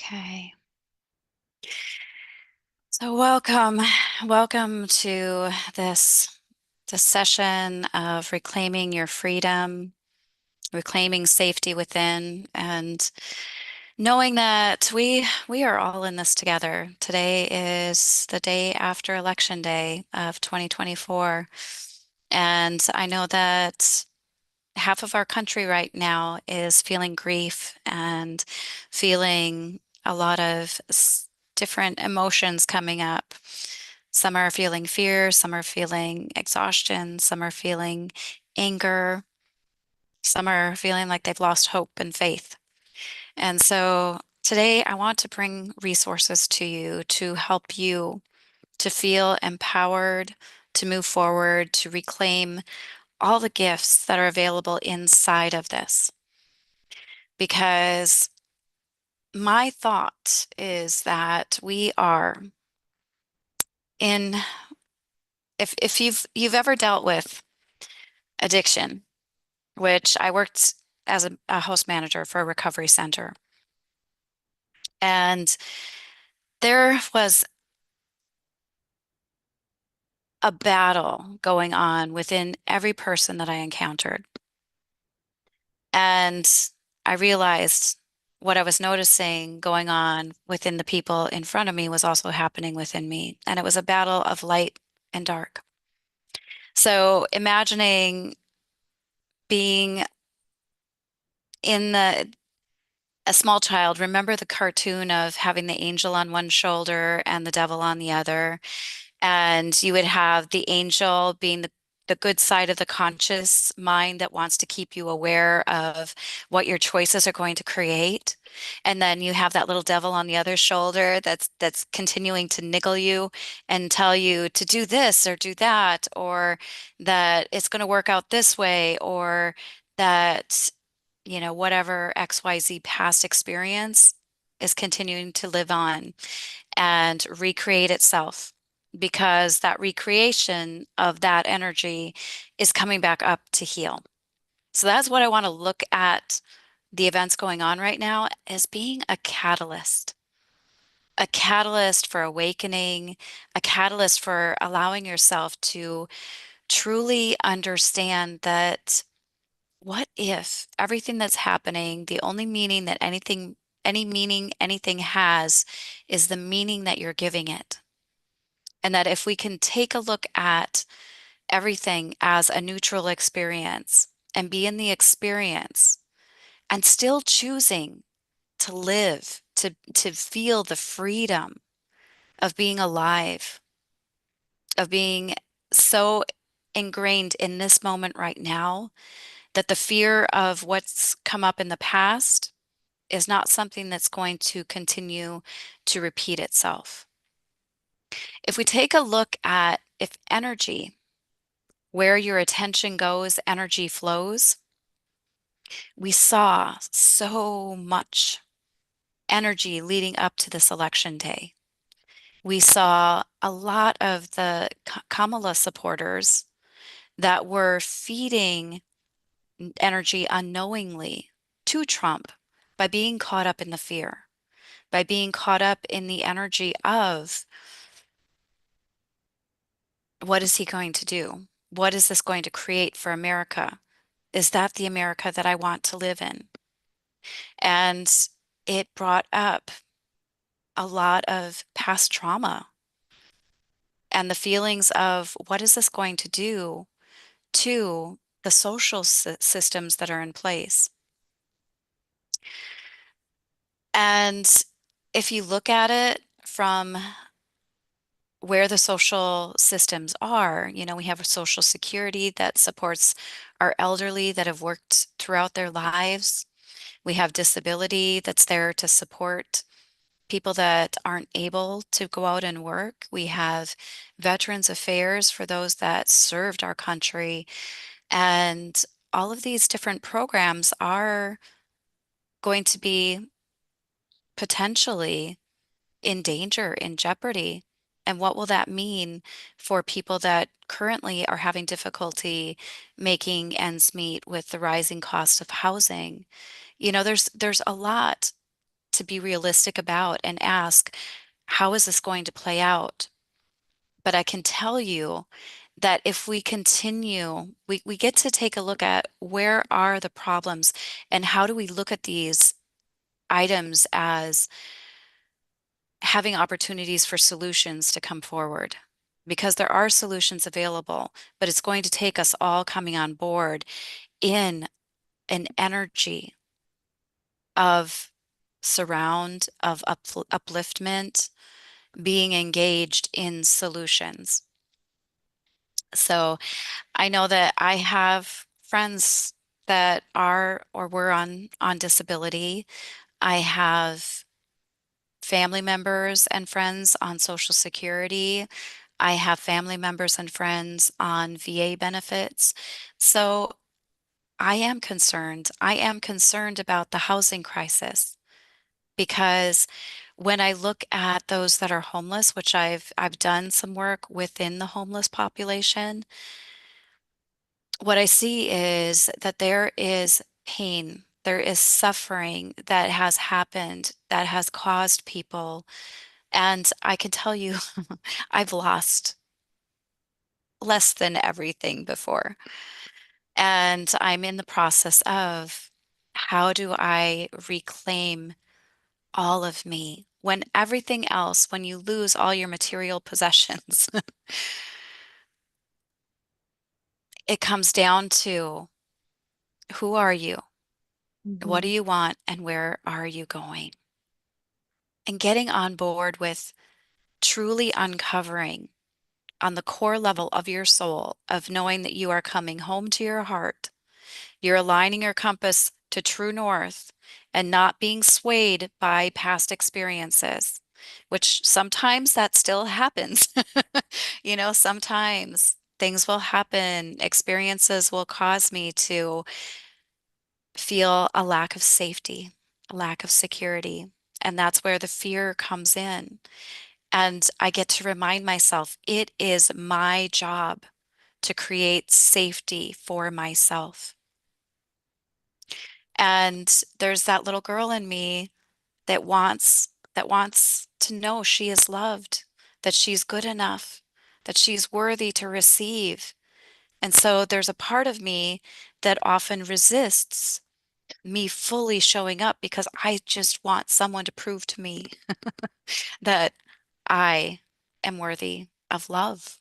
Okay. So welcome to this session of reclaiming your freedom, reclaiming safety within, and knowing that we are all in this together. Today is the day after Election Day of 2024, and I know that half of our country right now is feeling grief and feeling a lot of different emotions coming up. Some are feeling fear, some are feeling exhaustion, some are feeling anger, some are feeling like they've lost hope and faith. And so today I want to bring resources to you to help you to feel empowered, to move forward, to reclaim all the gifts that are available inside of this. Because my thought is that we are in, if you've ever dealt with addiction, which I worked as a host manager for a recovery center, and there was a battle going on within every person that I encountered. And I realized what I was noticing going on within the people in front of me was also happening within me. And it was a battle of light and dark. So imagining being in a small child, remember the cartoon of having the angel on one shoulder and the devil on the other? And you would have the angel being the good side of the conscious mind that wants to keep you aware of what your choices are going to create. And then you have that little devil on the other shoulder that's continuing to niggle you and tell you to do this or do that, or that it's going to work out this way, or that, whatever XYZ past experience is continuing to live on and recreate itself, because that recreation of that energy is coming back up to heal. So that's what I want to look at the events going on right now as being a catalyst for awakening, a catalyst for allowing yourself to truly understand that what if everything that's happening, the only meaning that any meaning anything has is the meaning that you're giving it. And that if we can take a look at everything as a neutral experience and be in the experience and still choosing to live, to feel the freedom of being alive, of being so ingrained in this moment right now that the fear of what's come up in the past is not something that's going to continue to repeat itself. If we take a look at if energy, where your attention goes, energy flows, we saw so much energy leading up to this election day. We saw a lot of the Kamala supporters that were feeding energy unknowingly to Trump by being caught up in the fear, by being caught up in the energy of what is he going to do? What is this going to create for America? Is that the America that I want to live in? And it brought up a lot of past trauma and the feelings of what is this going to do to the social systems that are in place. And if you look at it from where the social systems are, we have a social security that supports our elderly that have worked throughout their lives. We have disability that's there to support people that aren't able to go out and work. We have Veterans Affairs for those that served our country. And all of these different programs are going to be potentially in danger, in jeopardy. And what will that mean for people that currently are having difficulty making ends meet with the rising cost of housing? There's a lot to be realistic about and ask, how is this going to play out? But I can tell you that if we continue, we get to take a look at where are the problems and how do we look at these items as having opportunities for solutions to come forward. Because there are solutions available, but it's going to take us all coming on board in an energy of of upliftment, being engaged in solutions. So I know that I have friends that are or were on disability. I have family members and friends on Social Security. I have family members and friends on VA benefits. So I am concerned. I am concerned about the housing crisis because when I look at those that are homeless, which I've done some work within the homeless population, what I see is that there is pain, there is suffering that has happened that has caused people. And I can tell you, I've lost less than everything before. And I'm in the process of how do I reclaim all of me when everything else, when you lose all your material possessions, it comes down to who are you? What do Hmm. you want? And where are you going? And getting on board with truly uncovering on the core level of your soul of knowing that you are coming home to your heart. You're aligning your compass to true north and not being swayed by past experiences, which sometimes that still happens. Sometimes things will happen, experiences will cause me to feel a lack of safety, a lack of security. And that's where the fear comes in. And I get to remind myself it is my job to create safety for myself. And there's that little girl in me that wants to know she is loved, that she's good enough, that she's worthy to receive. And so there's a part of me that often resists me fully showing up because I just want someone to prove to me that I am worthy of love,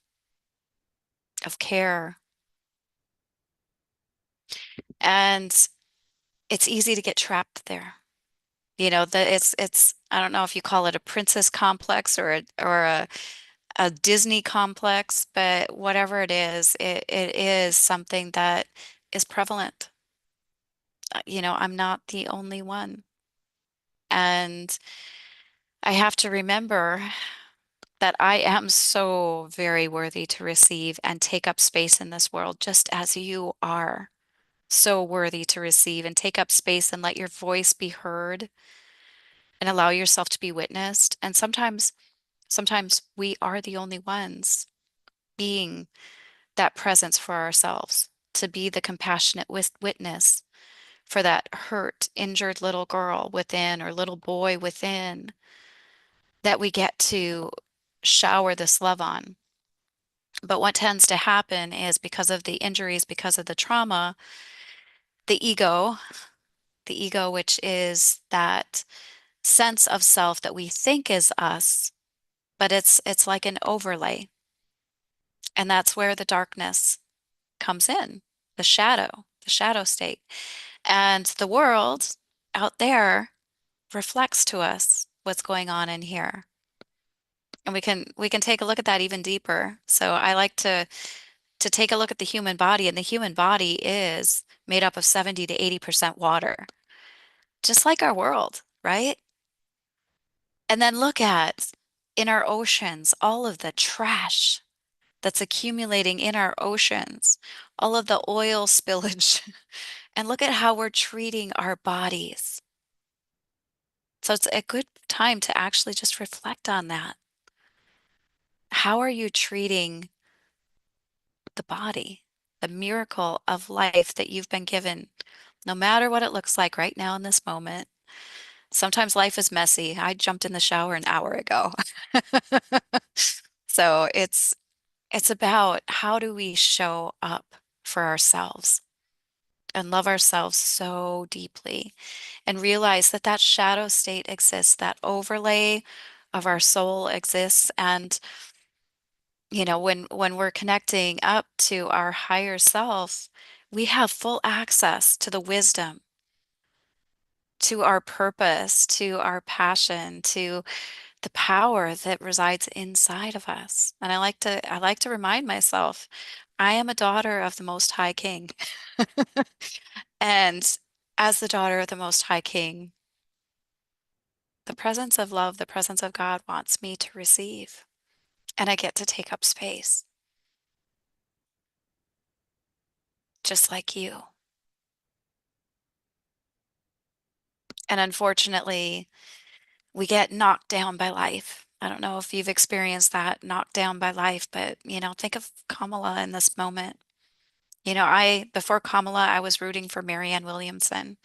of care. And it's easy to get trapped there. It's I don't know if you call it a princess complex or a Disney complex, but whatever it is something that is prevalent. I'm not the only one. And I have to remember that I am so very worthy to receive and take up space in this world, just as you are so worthy to receive and take up space and let your voice be heard and allow yourself to be witnessed. And sometimes we are the only ones being that presence for ourselves, to be the compassionate witness for that hurt, injured little girl within or little boy within that we get to shower this love on. But what tends to happen is because of the injuries, because of the trauma, the ego, which is that sense of self that we think is us, but it's like an overlay. And that's where the darkness comes in, the shadow state. And the world out there reflects to us what's going on in here. And we can take a look at that even deeper. So I like to take a look at the human body, and the human body is made up of 70 to 80% water, just like our world, right? And then look at in our oceans, all of the trash that's accumulating in our oceans, all of the oil spillage, and look at how we're treating our bodies. So it's a good time to actually just reflect on that. How are you treating the body, the miracle of life that you've been given, no matter what it looks like right now in this moment? Sometimes life is messy. I jumped in the shower an hour ago. So it's about how do we show up for ourselves and love ourselves so deeply and realize that that shadow state exists, that overlay of our soul exists. And, when we're connecting up to our higher self, we have full access to the wisdom, to our purpose, to our passion, to the power that resides inside of us. And I like to remind myself, I am a daughter of the Most High King. And as the daughter of the Most High King, the presence of love, the presence of God wants me to receive. And I get to take up space, just like you. And unfortunately, we get knocked down by life. I don't know if you've experienced that, knocked down by life, but think of Kamala in this moment. Before Kamala, I was rooting for Marianne Williamson,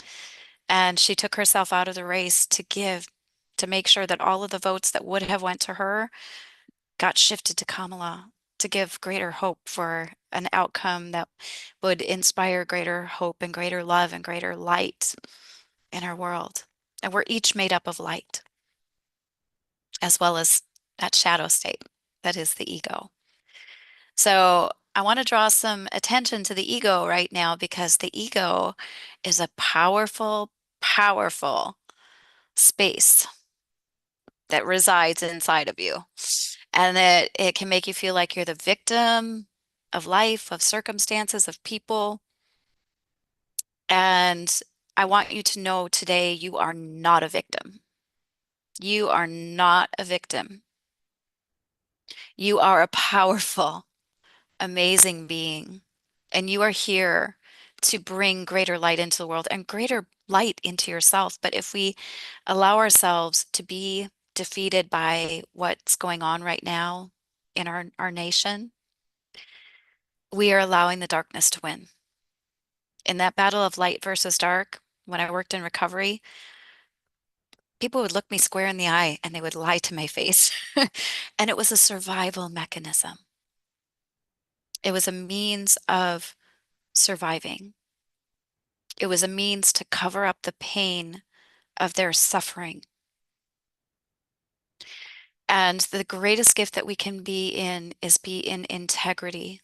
and she took herself out of the race to make sure that all of the votes that would have went to her got shifted to Kamala to give greater hope for an outcome that would inspire greater hope and greater love and greater light in our world. And we're each made up of light, as well as that shadow state that is the ego. So I want to draw some attention to the ego right now because the ego is a powerful, powerful space that resides inside of you. And that it can make you feel like you're the victim of life, of circumstances, of people. And I want you to know today you are not a victim. You are not a victim. You are a powerful, amazing being. And you are here to bring greater light into the world and greater light into yourself. But if we allow ourselves to be defeated by what's going on right now in our nation, we are allowing the darkness to win. In that battle of light versus dark, when I worked in recovery, people would look me square in the eye and they would lie to my face. And it was a survival mechanism. It was a means of surviving. It was a means to cover up the pain of their suffering. And the greatest gift that we can be in is be in integrity.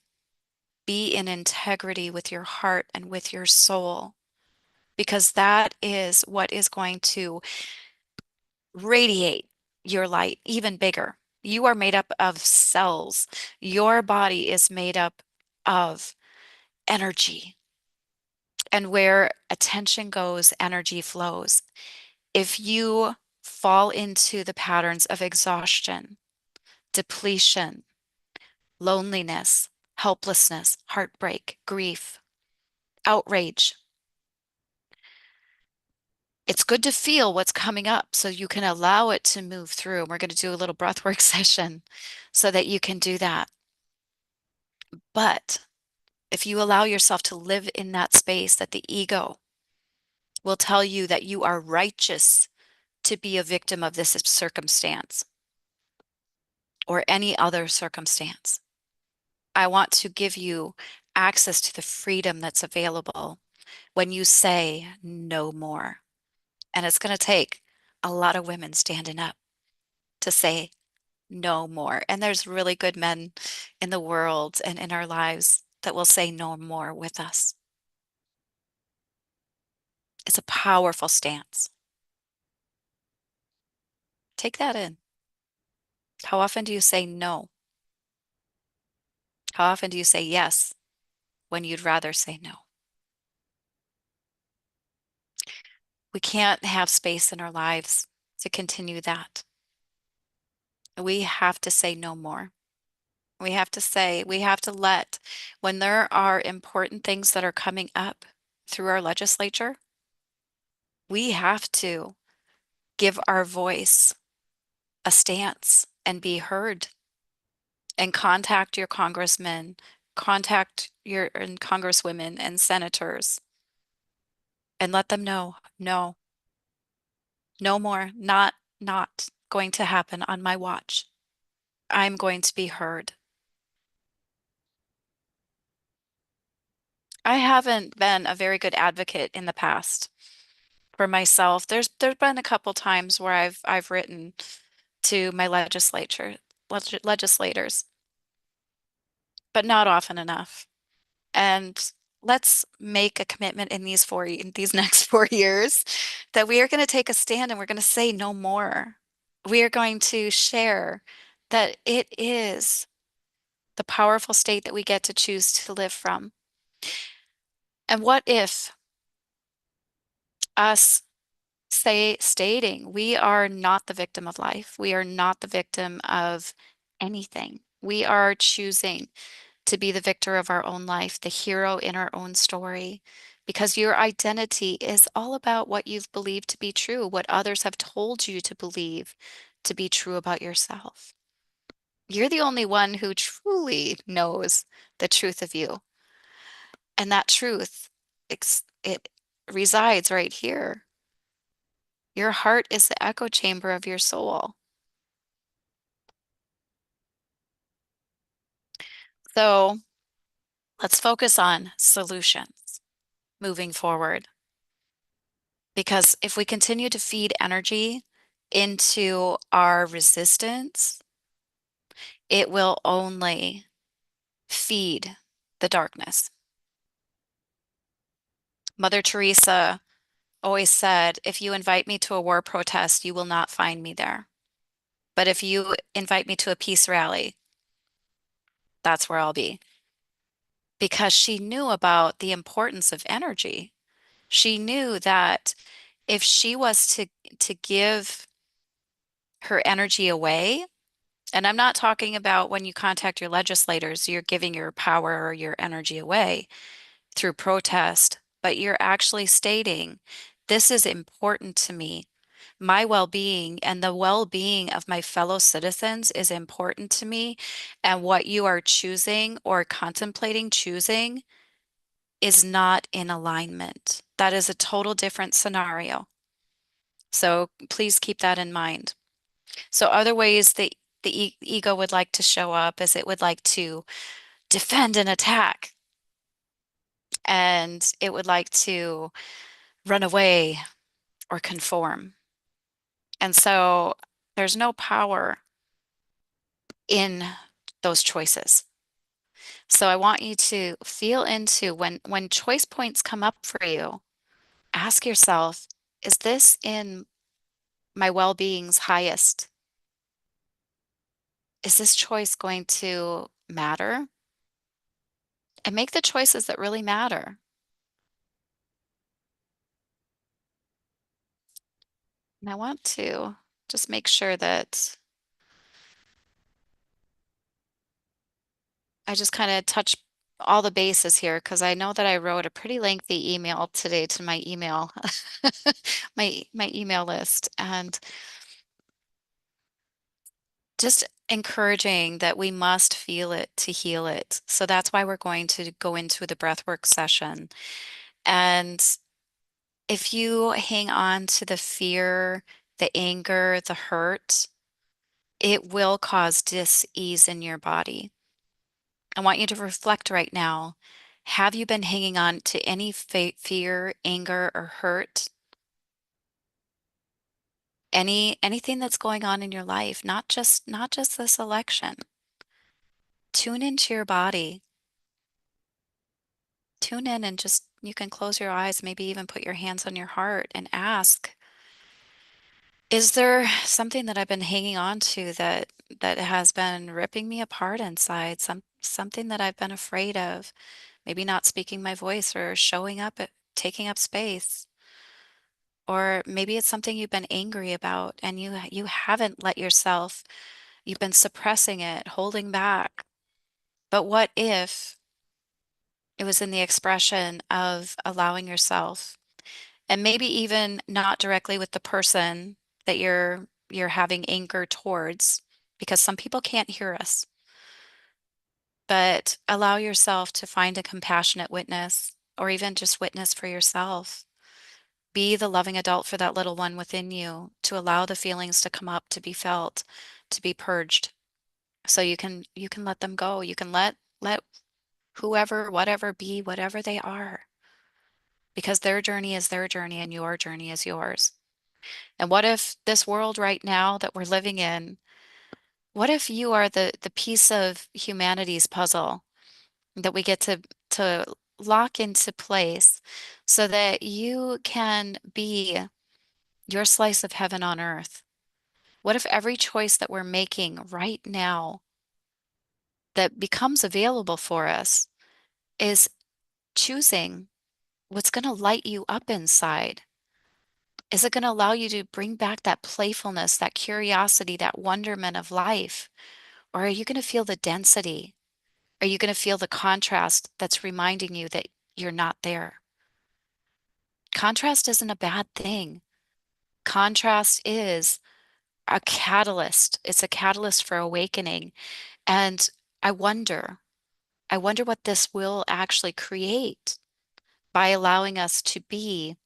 Be in integrity with your heart and with your soul, because that is what is going to radiate your light even bigger. You are made up of cells. Your body is made up of energy. And where attention goes, energy flows. If you fall into the patterns of exhaustion, depletion, loneliness, helplessness, heartbreak, grief, outrage, it's good to feel what's coming up so you can allow it to move through. We're going to do a little breathwork session so that you can do that. But if you allow yourself to live in that space, that the ego will tell you that you are righteous to be a victim of this circumstance or any other circumstance. I want to give you access to the freedom that's available when you say no more. And it's going to take a lot of women standing up to say no more. And there's really good men in the world and in our lives that will say no more with us. It's a powerful stance. Take that in. How often do you say no? How often do you say yes when you'd rather say no? We can't have space in our lives to continue that. We have to say no more. We have to let, when there are important things that are coming up through our legislature, we have to give our voice a stance and be heard and contact your congressmen, contact your and congresswomen and senators and let them know, no, No more. Not going to happen on my watch. I'm going to be heard. I haven't been a very good advocate in the past for myself. There's been a couple times where I've written to my legislators, but not often enough. And let's make a commitment in these next 4 years that we are going to take a stand and we're going to say no more. We are going to share that it is the powerful state that we get to choose to live from. And what if us stating we are not the victim of life, we are not the victim of anything. We are choosing to be the victor of our own life, the hero in our own story, because your identity is all about what you've believed to be true, what others have told you to believe to be true about yourself. You're the only one who truly knows the truth of you. And that truth, it resides right here. Your heart is the echo chamber of your soul. So let's focus on solutions moving forward. Because if we continue to feed energy into our resistance, it will only feed the darkness. Mother Teresa always said, if you invite me to a war protest, you will not find me there. But if you invite me to a peace rally, that's where I'll be. Because she knew about the importance of energy. She knew that if she was to give her energy away, and I'm not talking about when you contact your legislators, you're giving your power or your energy away through protest, but you're actually stating, this is important to me. My well-being and the well-being of my fellow citizens is important to me. And what you are choosing or contemplating choosing is not in alignment. That is a total different scenario. So please keep that in mind. So other ways that the ego would like to show up is it would like to defend and attack, and it would like to run away or conform. And so there's no power in those choices. So I want you to feel into when choice points come up for you, ask yourself, is this in my well-being's highest? Is this choice going to matter? And make the choices that really matter. And I want to just make sure that I just kind of touch all the bases here because I know that I wrote a pretty lengthy email today to my email, my email list, and just encouraging that we must feel it to heal it. So that's why we're going to go into the breathwork session. And if you hang on to the fear, the anger, the hurt, it will cause dis-ease in your body. I want you to reflect right now. Have you been hanging on to any fear, anger, or hurt? Anything that's going on in your life, not just this election. Tune into your body. Tune in and just you can close your eyes, maybe even put your hands on your heart and ask, is there something that I've been hanging on to that has been ripping me apart inside? Something that I've been afraid of? Maybe not speaking my voice or showing up at taking up space. Or maybe it's something you've been angry about and you haven't let yourself, you've been suppressing it, holding back. But what if it was in the expression of allowing yourself, and maybe even not directly with the person that you're having anger towards, because some people can't hear us, but allow yourself to find a compassionate witness or even just witness for yourself Be the loving adult for that little one within you to allow the feelings to come up, to be felt, to be purged. So you can let them go. You can let whoever, whatever be, whatever they are, because their journey is their journey and your journey is yours. And what if this world right now that we're living in, what if you are the piece of humanity's puzzle that we get to lock into place so that you can be your slice of heaven on earth? What if every choice that we're making right now that becomes available for us is choosing what's going to light you up inside? Is it going to allow you to bring back that playfulness, that curiosity, that wonderment of life? Or are you going to feel the density? Are you going to feel the contrast that's reminding you that you're not there? Contrast isn't a bad thing. Contrast is a catalyst. It's a catalyst for awakening. And I wonder, I wonder what this will actually create by allowing us to be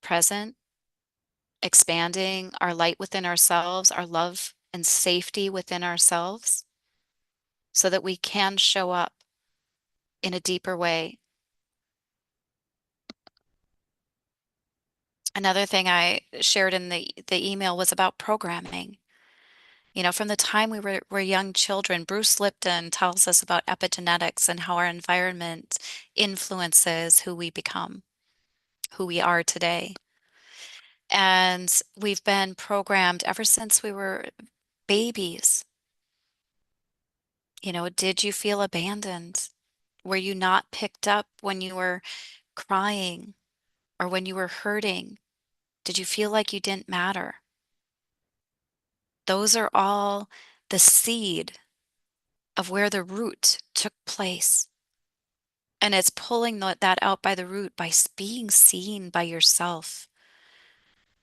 present, expanding our light within ourselves, our love and safety within ourselves, so that we can show up in a deeper way. Another thing I shared in the email was about programming. You know, from the time we were young children, Bruce Lipton tells us about epigenetics and how our environment influences who we become, who we are today. And we've been programmed ever since we were babies. You know, did you feel abandoned? Were you not picked up when you were crying or when you were hurting? Did you feel like you didn't matter? Those are all the seed of where the root took place. And it's pulling that out by the root by being seen by yourself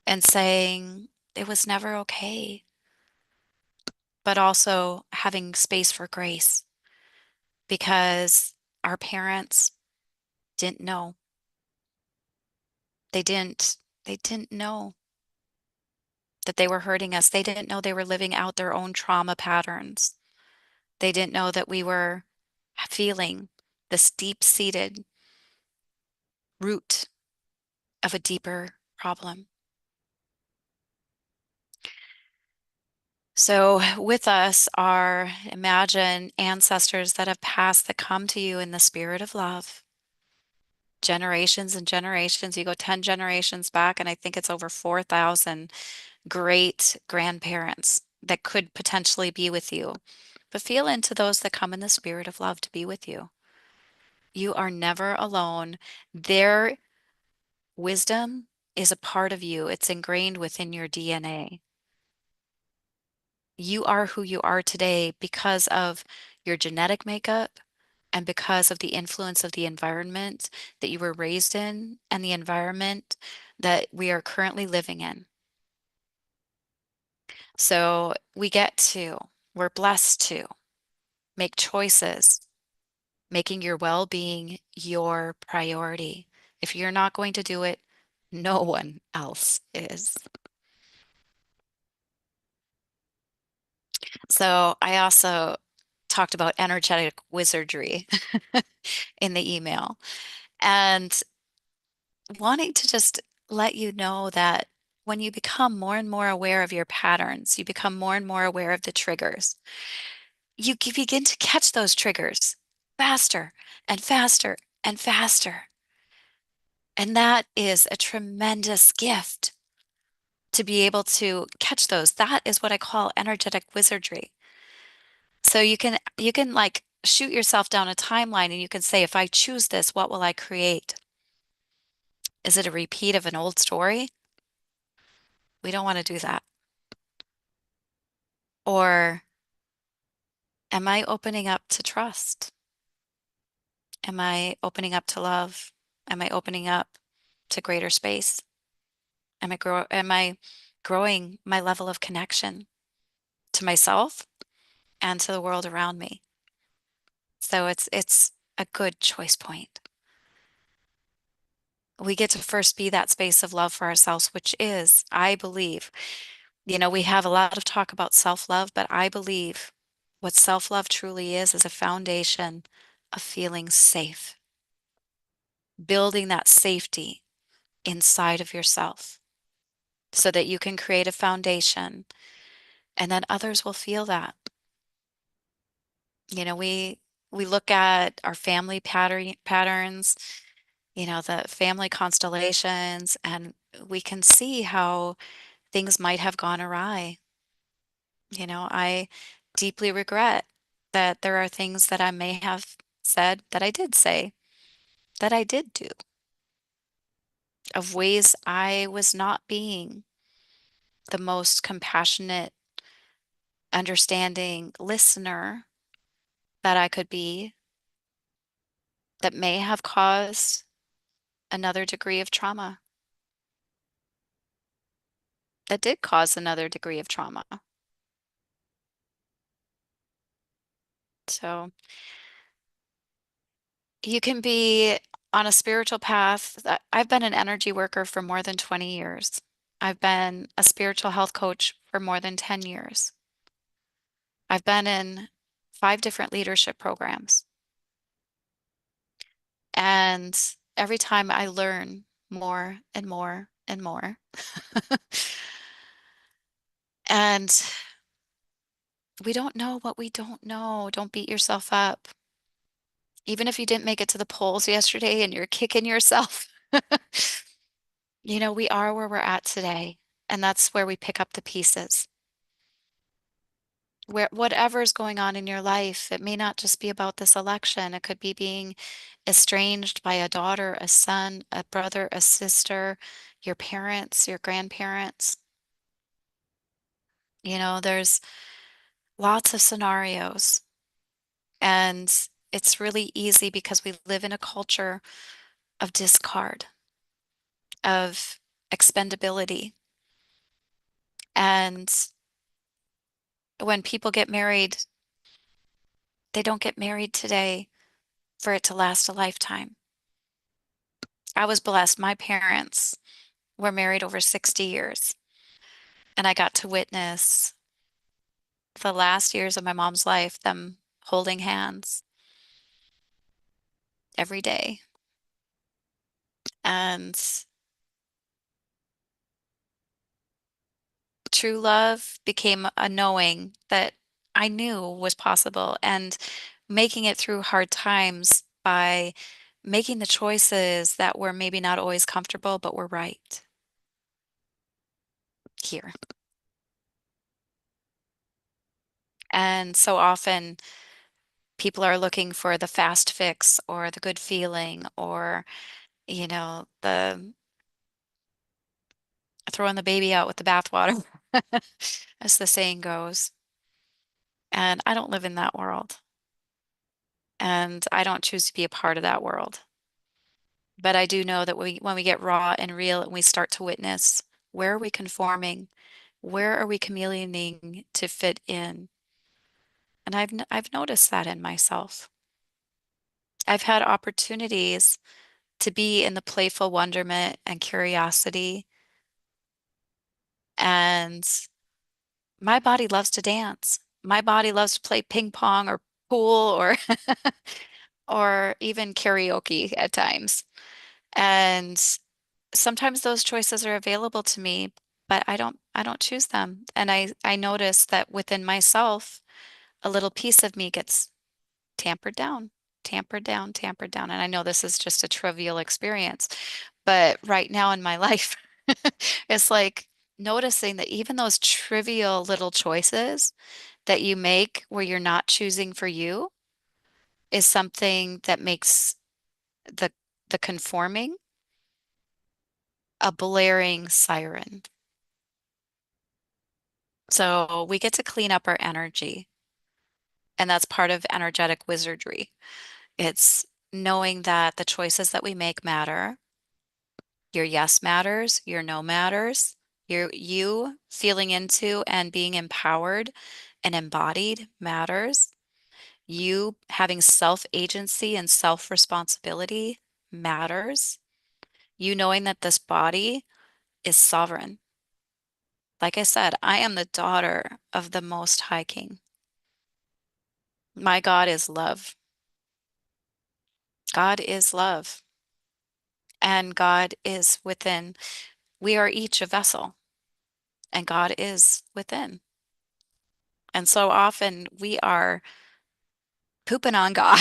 and saying it was never okay, but also having space for grace because our parents didn't know. They didn't, they didn't know that they were hurting us. They didn't know they were living out their own trauma patterns. They didn't know that we were feeling this deep-seated root of a deeper problem. So, with us are imagine ancestors that have passed that come to you in the spirit of love. Generations and generations. You go 10 generations back, and I think it's over 4,000 great grandparents that could potentially be with you. But feel into those that come in the spirit of love to be with you. You are never alone. Their wisdom is a part of you, it's ingrained within your DNA. You are who you are today because of your genetic makeup and because of the influence of the environment that you were raised in and the environment that we are currently living in. So we're blessed to make choices, making your well-being your priority. If you're not going to do it, no one else is. So I also talked about energetic wizardry in the email and wanting to just let you know that when you become more and more aware of your patterns, you become more and more aware of the triggers, begin to catch those triggers faster and faster and faster. And that is a tremendous gift to be able to catch those. That is what I call energetic wizardry. So you can like shoot yourself down a timeline and you can say, if I choose this, what will I create? Is it a repeat of an old story? We don't want to do that. Or am I opening up to trust? Am I opening up to love? Am I opening up to greater space? Am I growing my level of connection to myself and to the world around me? So it's a good choice point. We get to first be that space of love for ourselves, which is, I believe, we have a lot of talk about self-love, but I believe what self-love truly is a foundation of feeling safe, building that safety inside of yourself so that you can create a foundation and then others will feel that. We look at our family patterns, the family constellations, and we can see how things might have gone awry. I deeply regret that there are things that I may have said that I did say, that I did do, of ways I was not being the most compassionate, understanding listener that I could be, that may have caused another degree of trauma, that did cause another degree of trauma. So you can be on a spiritual path. I've been an energy worker for more than 20 years. I've been a spiritual health coach for more than 10 years. I've been in 5 different leadership programs. And every time I learn more and more and more. And we don't know what we don't know. Don't beat yourself up. Even if you didn't make it to the polls yesterday and you're kicking yourself, we are where we're at today. And that's where we pick up the pieces. Where whatever is going on in your life, it may not just be about this election. It could be being estranged by a daughter, a son, a brother, a sister, your parents, your grandparents. There's lots of scenarios. And it's really easy because we live in a culture of discard, of expendability. And when people get married, they don't get married today for it to last a lifetime. I was blessed. My parents were married over 60 years, and I got to witness the last years of my mom's life, them holding hands every day. And true love became a knowing that I knew was possible and making it through hard times by making the choices that were maybe not always comfortable, but were right here. And so often people are looking for the fast fix or the good feeling or, the throwing the baby out with the bathwater, as the saying goes. And I don't live in that world. And I don't choose to be a part of that world. But I do know that when we get raw and real and we start to witness, where are we conforming? Where are we chameleoning to fit in? And I've noticed that in myself. I've had opportunities to be in the playful wonderment and curiosity, and my body loves to dance. My body loves to play ping pong or pool or or even karaoke at times. And sometimes those choices are available to me, but I don't choose them. And I notice that within myself, a little piece of me gets tampered down, tampered down, tampered down. And I know this is just a trivial experience, but right now in my life, it's like noticing that even those trivial little choices that you make where you're not choosing for you is something that makes the the conforming a blaring siren. So we get to clean up our energy, and that's part of energetic wizardry. It's knowing that the choices that we make matter. Your yes matters, your no matters. You feeling into and being empowered and embodied matters. You having self-agency and self-responsibility matters. You knowing that this body is sovereign. Like I said, I am the daughter of the Most High King. My God is love. God is love, and God is within. We are each a vessel, and God is within. And so often we are pooping on God,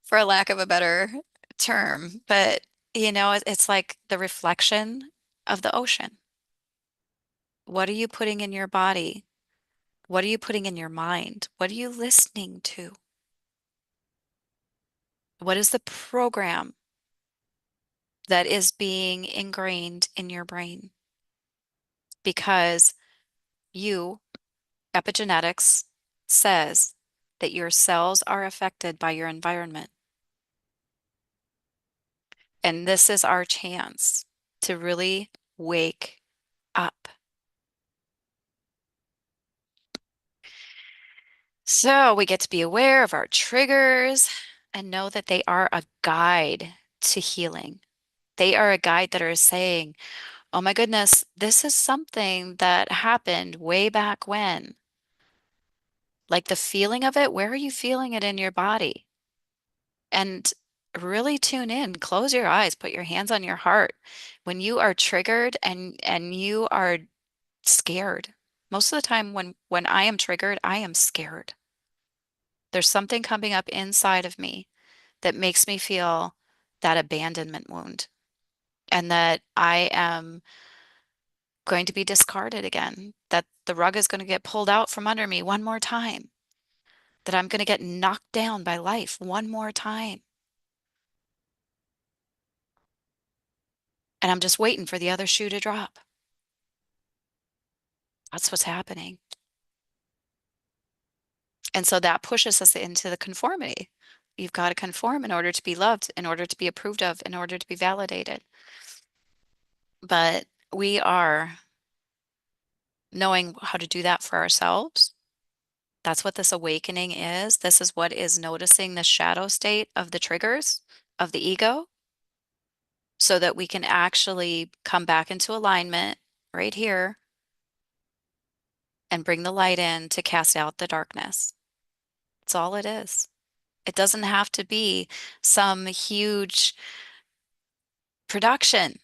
for a lack of a better term. But, it's like the reflection of the ocean. What are you putting in your body? What are you putting in your mind? What are you listening to? What is the program that is being ingrained in your brain? Because you, epigenetics says that your cells are affected by your environment. And this is our chance to really wake up. So we get to be aware of our triggers and know that they are a guide to healing. They are a guide that are saying, oh my goodness, this is something that happened way back when. Like the feeling of it, where are you feeling it in your body? And really tune in, close your eyes, put your hands on your heart. When you are triggered and you are scared. Most of the time when I am triggered, I am scared. There's something coming up inside of me that makes me feel that abandonment wound and that I am going to be discarded again, that the rug is going to get pulled out from under me one more time, that I'm going to get knocked down by life one more time. And I'm just waiting for the other shoe to drop. That's what's happening. And so that pushes us into the conformity. You've got to conform in order to be loved, in order to be approved of, in order to be validated. But we are knowing how to do that for ourselves. That's what this awakening is. This is what is noticing the shadow state of the triggers of the ego so that we can actually come back into alignment right here and bring the light in to cast out the darkness. That's all it is. It doesn't have to be some huge production.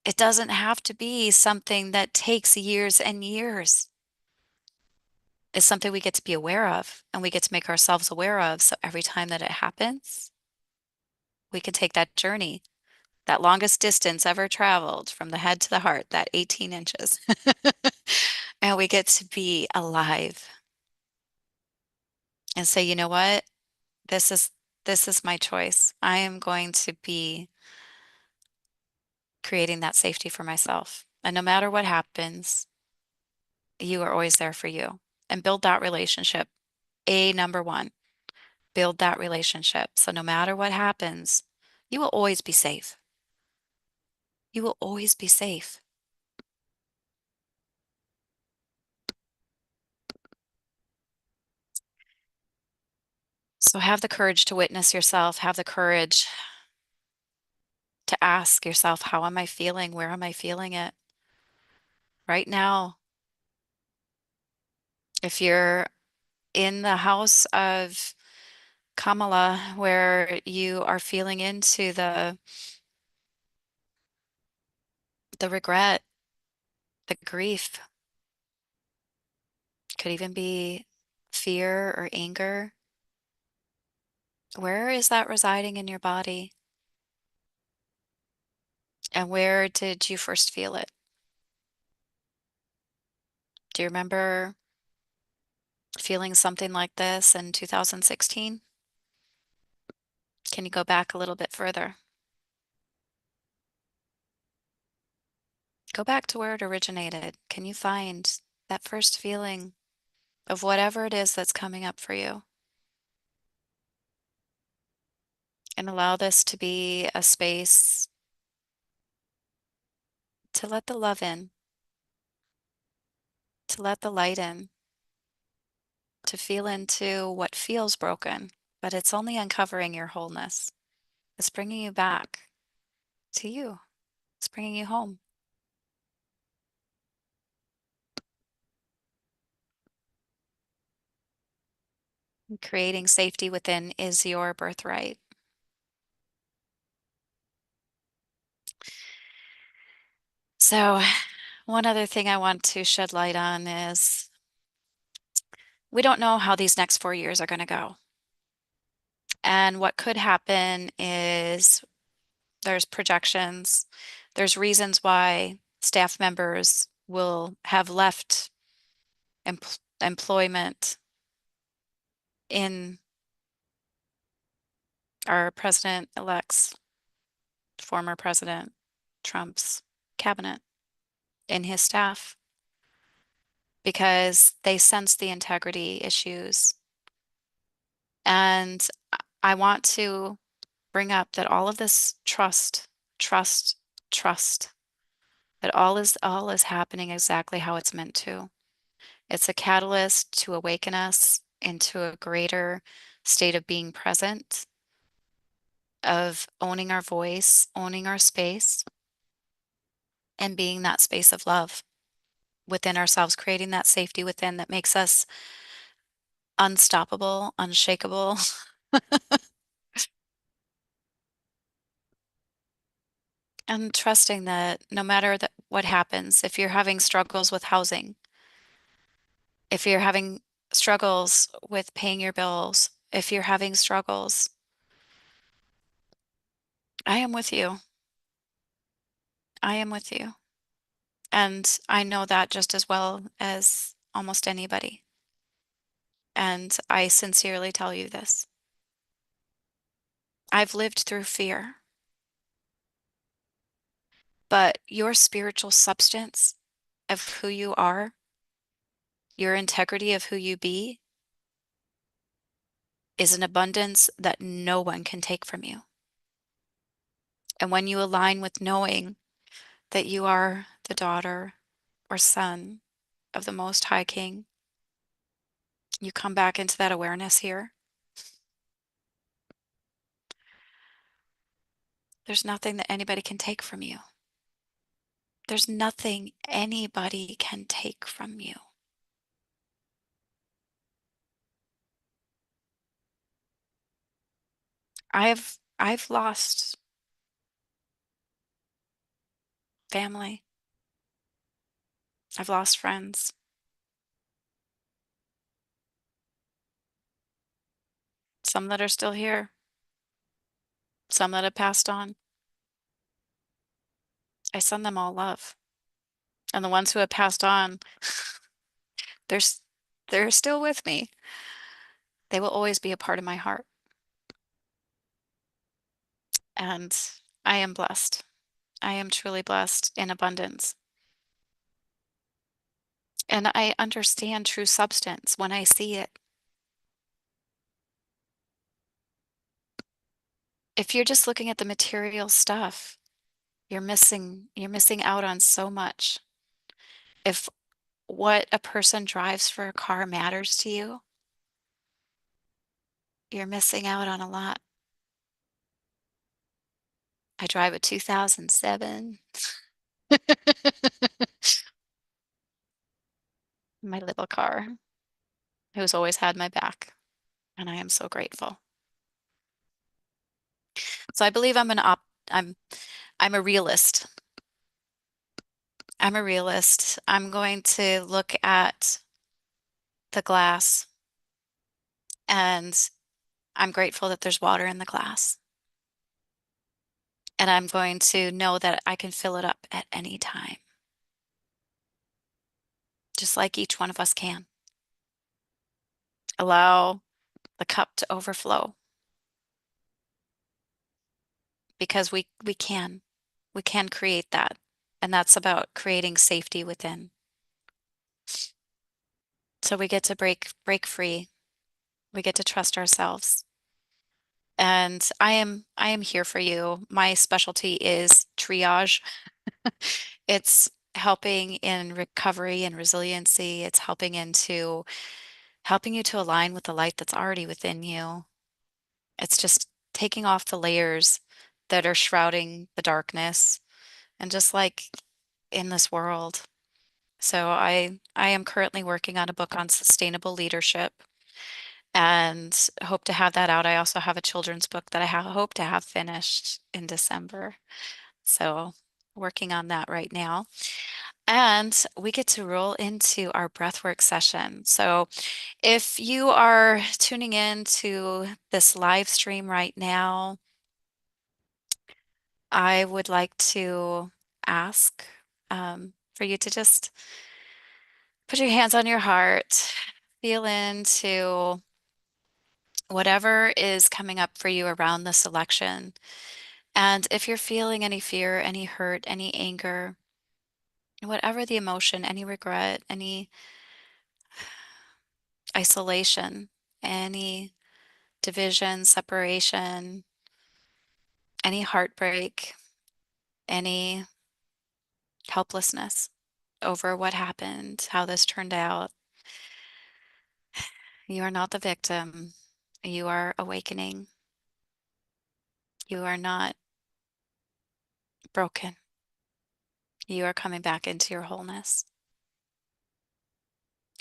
It doesn't have to be something that takes years and years. It's something we get to be aware of and we get to make ourselves aware of. So every time that it happens, we can take that journey, that longest distance ever traveled from the head to the heart, that 18 inches. And we get to be alive and say, you know what? This is this is my choice. I am going to be creating that safety for myself. And no matter what happens, you are always there for you. And build that relationship. Number one, build that relationship. So no matter what happens, you will always be safe. You will always be safe. So have the courage to witness yourself, have the courage to ask yourself, how am I feeling? Where am I feeling it? Right now, if you're in the house of Kamala, where you are feeling into the regret, the grief, could even be fear or anger. Where is that residing in your body? And where did you first feel it? Do you remember feeling something like this in 2016? Can you go back a little bit further? Go back to where it originated. Can you find that first feeling of whatever it is that's coming up for you? And allow this to be a space to let the love in, to let the light in, to feel into what feels broken, but it's only uncovering your wholeness. It's bringing you back to you. It's bringing you home. And creating safety within is your birthright. So, one other thing I want to shed light on is we don't know how these next 4 years are going to go. And what could happen is there's projections, there's reasons why staff members will have left employment in our president-elect's, former President Trump's cabinet, in his staff, because they sense the integrity issues. And I want to bring up that all of this trust, trust, that all is happening exactly how it's meant to. It's a catalyst to awaken us into a greater state of being present, of owning our voice, owning our space, and being that space of love within ourselves, creating that safety within that makes us unstoppable, unshakable. And trusting that no matter what happens, if you're having struggles with housing, if you're having struggles with paying your bills, if you're having struggles, I am with you. I am with you. And I know that just as well as almost anybody. And I sincerely tell you this. I've lived through fear, but your spiritual substance of who you are, your integrity of who you be, is an abundance that no one can take from you. And when you align with knowing that you are the daughter or son of the Most High King, you come back into that awareness here. There's nothing that anybody can take from you. There's nothing anybody can take from you. I've lost family. I've lost friends. Some that are still here, some that have passed on. I send them all love. And the ones who have passed on, they're s- they're still with me. They will always be a part of my heart. And I am blessed. I am truly blessed in abundance. And I understand true substance when I see it. If you're just looking at the material stuff, you're missing out on so much. If what a person drives for a car matters to you, you're missing out on a lot. I drive a 2007. My little car, who's always had my back, and I am so grateful. So I believe I'm I'm a realist. I'm a realist. I'm going to look at the glass, and I'm grateful that there's water in the glass. And I'm going to know that I can fill it up at any time, just like each one of us can. Allow the cup to overflow because we can create that. And that's about creating safety within. So we get to break free. We get to trust ourselves. And I am here for you. My specialty is triage. It's helping in recovery and resiliency. It's helping you to align with the light that's already within you. It's just taking off the layers that are shrouding the darkness and just like in this world. So I am currently working on a book on sustainable leadership and hope to have that out. I also have a children's book that hope to have finished in December. So working on that right now. And we get to roll into our breathwork session. So if you are tuning in to this live stream right now, I would like to ask for you to just put your hands on your heart, feel into whatever is coming up for you around this election. And if you're feeling any fear, any hurt, any anger, whatever the emotion, any regret, any isolation, any division, separation, any heartbreak, any helplessness over what happened, how this turned out, you are not the victim. You are awakening. You are not broken. You are coming back into your wholeness.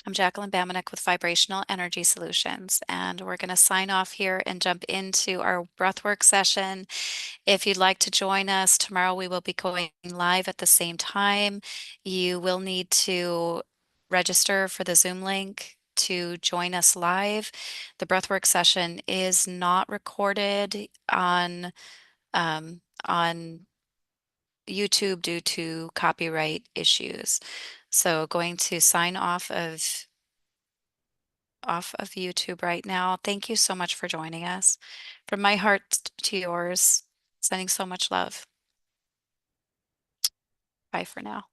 I'm Jacqueline Bamanek with Vibrational Energy Solutions, and we're going to sign off here and jump into our breathwork session. If you'd like to join us tomorrow, we will be going live at the same time. You will need to register for the Zoom link to join us live. The breathwork session is not recorded on YouTube due to copyright issues. So going to sign off of YouTube right now. Thank you so much for joining us. From my heart to yours, sending so much love. Bye for now.